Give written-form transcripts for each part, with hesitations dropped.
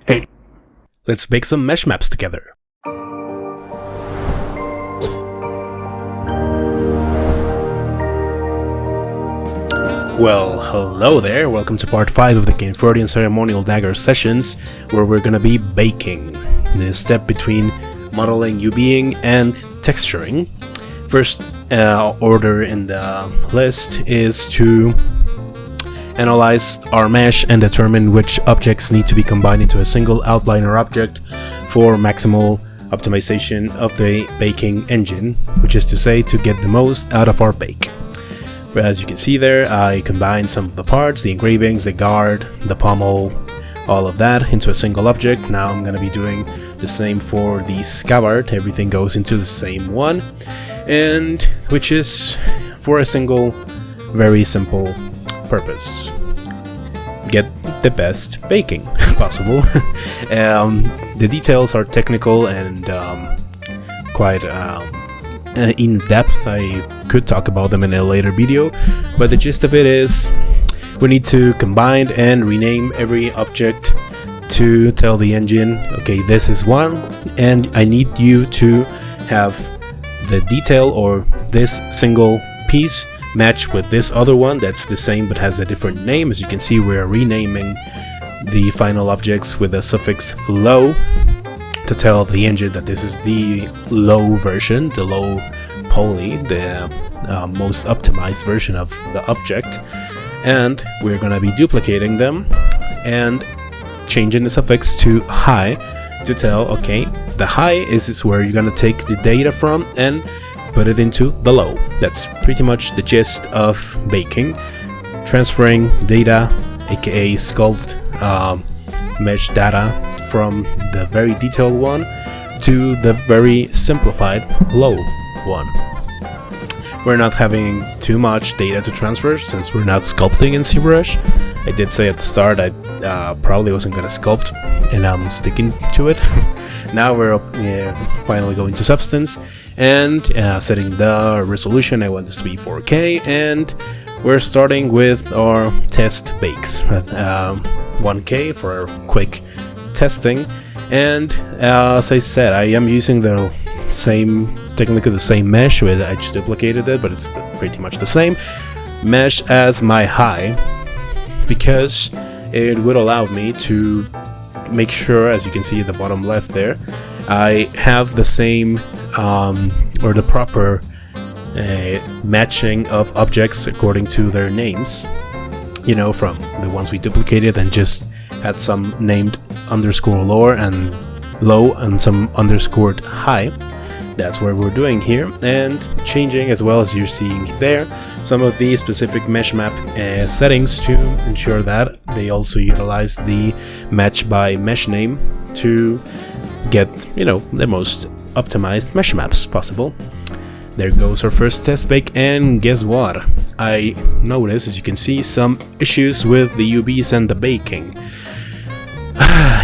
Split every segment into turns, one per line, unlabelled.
Hey, let's make some mesh maps together. Well, hello there, welcome to part 5 of the Caynfurtian Ceremonial Dagger sessions, where we're gonna be baking, the step between modeling UVing and texturing. First order in the list is to analyze our mesh and determine which objects need to be combined into a single outliner object for maximal optimization of the baking engine, which is to say, to get the most out of our bake. As you can see there, I combined some of the parts, the engravings, the guard, the pommel, all of that into a single object. Now I'm going to be doing the same for the scabbard. Everything goes into the same one, and which is for a single, very simple purpose: get the best baking possible. The details are technical and quite in depth. I could talk about them in a later video, but the gist of it is we need to combine and rename every object to tell the engine, okay, this is one, and I need you to have the detail or this single piece match with this other one that's the same but has a different name. As you can see, we're renaming the final objects with the suffix low to tell the engine that this is the low version, the low poly, the most optimized version of the object. And we're gonna be duplicating them and changing the suffix to high to tell, okay, the high is where you're gonna take the data from and put it into the low. That's pretty much the gist of baking, transferring data, aka sculpt mesh data, from the very detailed one to the very simplified low one. We're not having too much data to transfer since we're not sculpting in ZBrush. I did say at the start I probably wasn't going to sculpt, and I'm sticking to it. Now we're finally going to Substance and setting the resolution. I want this to be 4K, and we're starting with our test bakes at 1K for our quick testing. And as I said, I am using the technically the same mesh. I just duplicated it, but it's pretty much the same mesh as my high, because it would allow me to make sure, as you can see at the bottom left there, I have the same or the proper matching of objects according to their names, you know, from the ones we duplicated and just had some named underscore low and some underscored high. That's what we're doing here, and changing, as well as you're seeing there, some of the specific mesh map settings to ensure that they also utilize the match by mesh name to get, you know, the most optimized mesh maps possible. There goes our first test bake, and guess what? I noticed, as you can see, some issues with the UVs and the baking.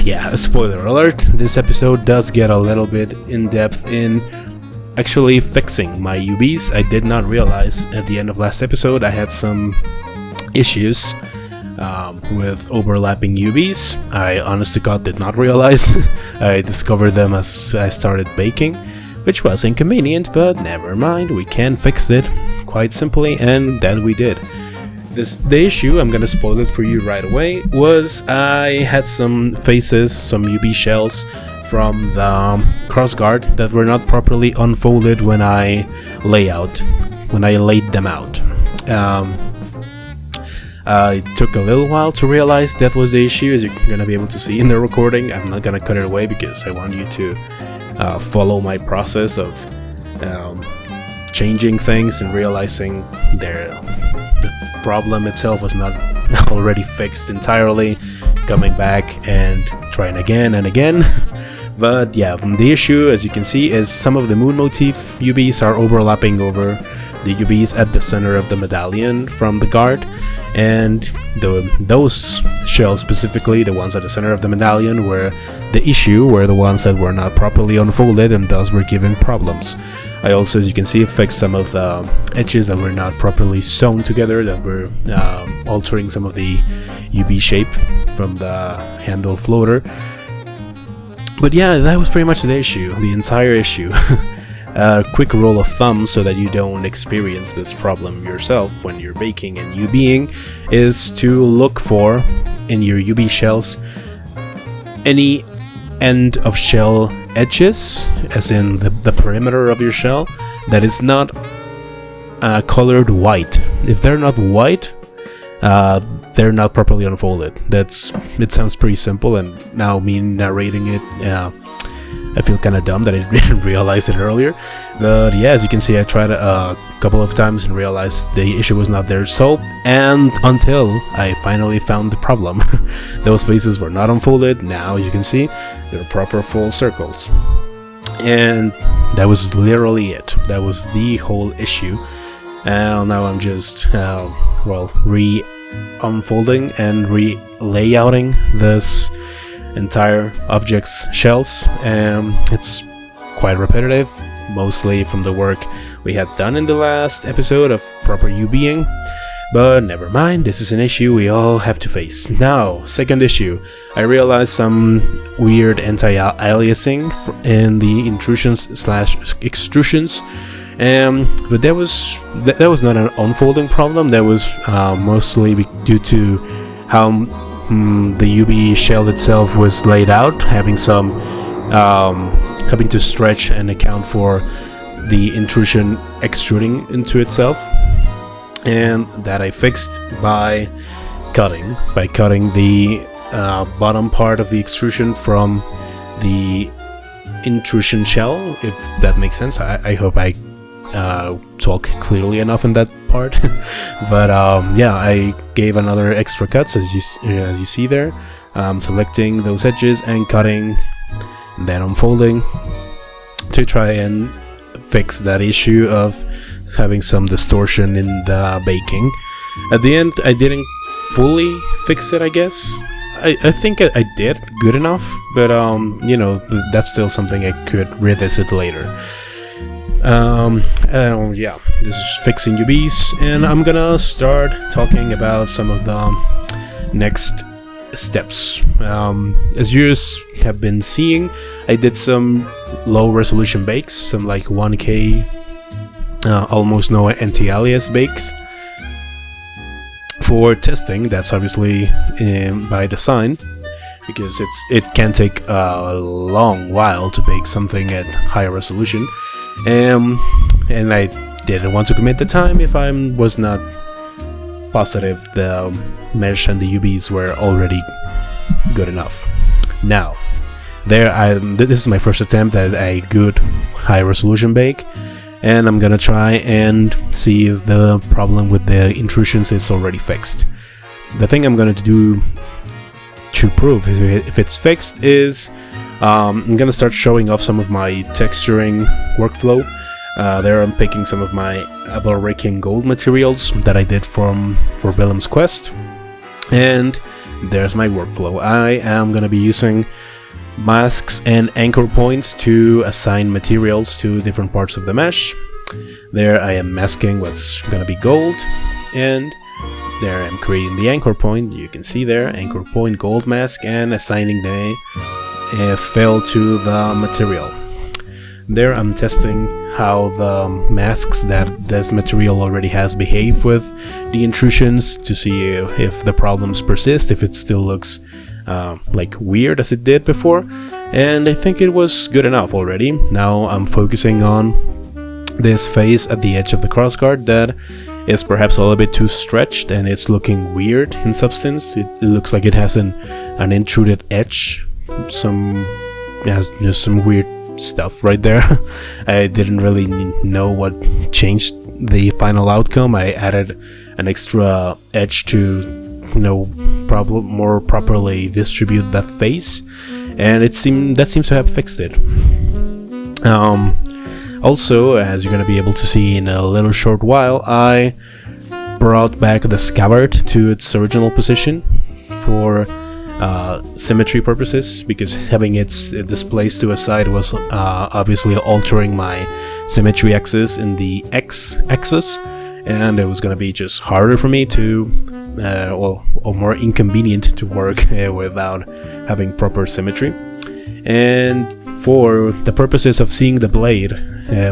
Yeah, spoiler alert, this episode does get a little bit in depth in actually fixing my UVs. I did not realize at the end of last episode I had some issues with overlapping UVs. I honest to God did not realize. I discovered them as I started baking, which was inconvenient, but never mind, we can fix it quite simply, and that we did. The issue, I'm gonna spoil it for you right away, was I had some faces, some UV shells from the crossguard that were not properly unfolded when I laid them out. It took a little while to realize that was the issue, as you're gonna be able to see in the recording. I'm not gonna cut it away because I want you to follow my process of changing things and realizing the problem itself was not already fixed entirely, coming back and trying again and again. But yeah, the issue, as you can see, is some of the moon motif UVs are overlapping over the UVs at the center of the medallion from the guard, and those shells, specifically the ones at the center of the medallion, were the issue, were the ones that were not properly unfolded and thus were giving problems. I also, as you can see, fixed some of the edges that were not properly sewn together, that were altering some of the UV shape from the handle floater. But yeah, that was pretty much the issue, the entire issue. A quick rule of thumb so that you don't experience this problem yourself when you're baking and UVing is to look for, in your UV shells, any end of shell edges, as in the perimeter of your shell, that is not colored white. If they're not white, they're not properly unfolded. It sounds pretty simple, and now me narrating it, I feel kind of dumb that I didn't realize it earlier. But yeah, as you can see, I tried a couple of times and realized the issue was not there solved, and until I finally found the problem. Those faces were not unfolded. Now you can see they're proper full circles, and that was literally it. That was the whole issue. And now I'm just re-unfolding and re-layouting this entire object's shells, and it's quite repetitive, mostly from the work we had done in the last episode of proper UVing. But never mind, this is an issue we all have to face. Now, second issue, I realized some weird anti-aliasing in the intrusions/extrusions. But that was not an unfolding problem. That was mostly due to how the UV shell itself was laid out, having to stretch and account for the intrusion extruding into itself, and that I fixed by cutting the bottom part of the extrusion from the intrusion shell, if that makes sense. I hope I talk clearly enough in that part. But yeah, I gave another extra cuts as you see there, selecting those edges and cutting, then unfolding to try and fix that issue of having some distortion in the baking. At the end, I didn't fully fix it, I guess. I think I did good enough, but you know, that's still something I could revisit later. Yeah, this is fixing UVs, and I'm gonna start talking about some of the next steps. As you have been seeing, I did some low resolution bakes, some like 1K, almost no anti-alias bakes for testing. That's obviously by design, because it can take a long while to bake something at higher resolution. And I didn't want to commit the time if I was not positive the mesh and the UVs were already good enough. Now, this is my first attempt at a good high resolution bake, and I'm gonna try and see if the problem with the intrusions is already fixed. The thing I'm gonna do to prove if it's fixed is I'm gonna start showing off some of my texturing workflow. There I'm picking some of my Abelrakian gold materials that I did for Willem's Quest, and there's my workflow. I am gonna be using masks and anchor points to assign materials to different parts of the mesh. There I am masking what's gonna be gold, and there I'm creating the anchor point. You can see there, anchor point gold mask, and assigning the fill to the material. There I'm testing how the masks that this material already has behave with the intrusions to see if the problems persist, if it still looks like weird as it did before, and I think it was good enough already. Now I'm focusing on this face at the edge of the crossguard that is perhaps a little bit too stretched, and it's looking weird in substance. It looks like it has an intruded edge. It has just some weird stuff right there. I didn't really know what changed the final outcome. I added an extra edge to more properly distribute that face, and that seems to have fixed it. Also, as you're gonna be able to see in a little short while, I brought back the scabbard to its original position for symmetry purposes, because having it displaced to a side was obviously altering my symmetry axis in the x-axis, and it was going to be just harder for me to or more inconvenient to work without having proper symmetry. And for the purposes of seeing the blade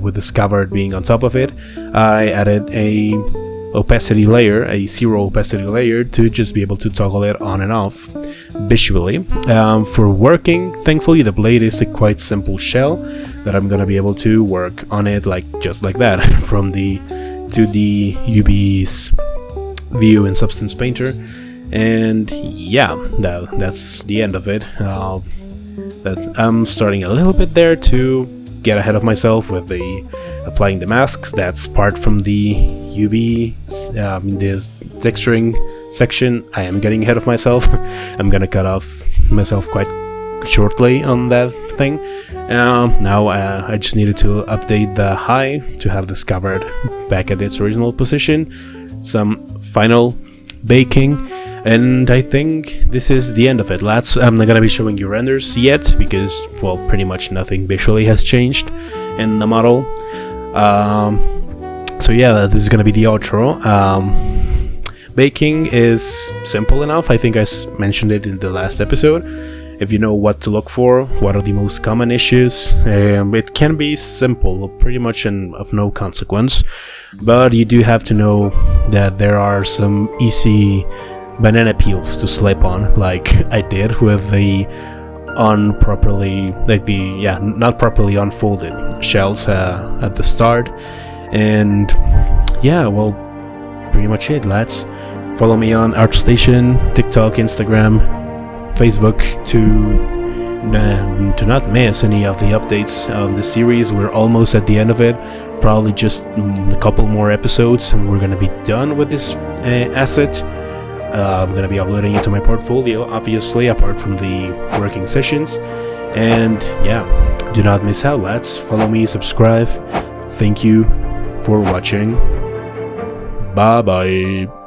with the scabbard being on top of it, I added a opacity layer, a 0 opacity layer, to just be able to toggle it on and off visually. For working, thankfully the blade is a quite simple shell that I'm gonna be able to work on it just like that from the 2D UB's view in Substance Painter. And yeah, that's the end of it. I'm starting a little bit there to get ahead of myself with applying the masks. That's part from the UB, this texturing section. I am getting ahead of myself. I'm gonna cut off myself quite shortly on that thing. Now I just needed to update the high to have the scabbard back at its original position. Some final baking. And I think this is the end of it, lads. I'm not gonna be showing you renders yet because, well, pretty much nothing visually has changed in the model. So yeah, this is gonna be the outro. Baking is simple enough. I think I mentioned it in the last episode. If you know what to look for, what are the most common issues, it can be simple, pretty much of no consequence. But you do have to know that there are some easy banana peels to slip on, like I did with the not properly unfolded shells at the start. And yeah, well, pretty much it, lads. Follow me on ArtStation, TikTok, Instagram, Facebook to not miss any of the updates of the series. We're almost at the end of it, probably just a couple more episodes and we're gonna be done with this asset. I'm going to be uploading it to my portfolio, obviously, apart from the working sessions. And yeah, do not miss out, lads. Follow me, subscribe. Thank you for watching. Bye bye.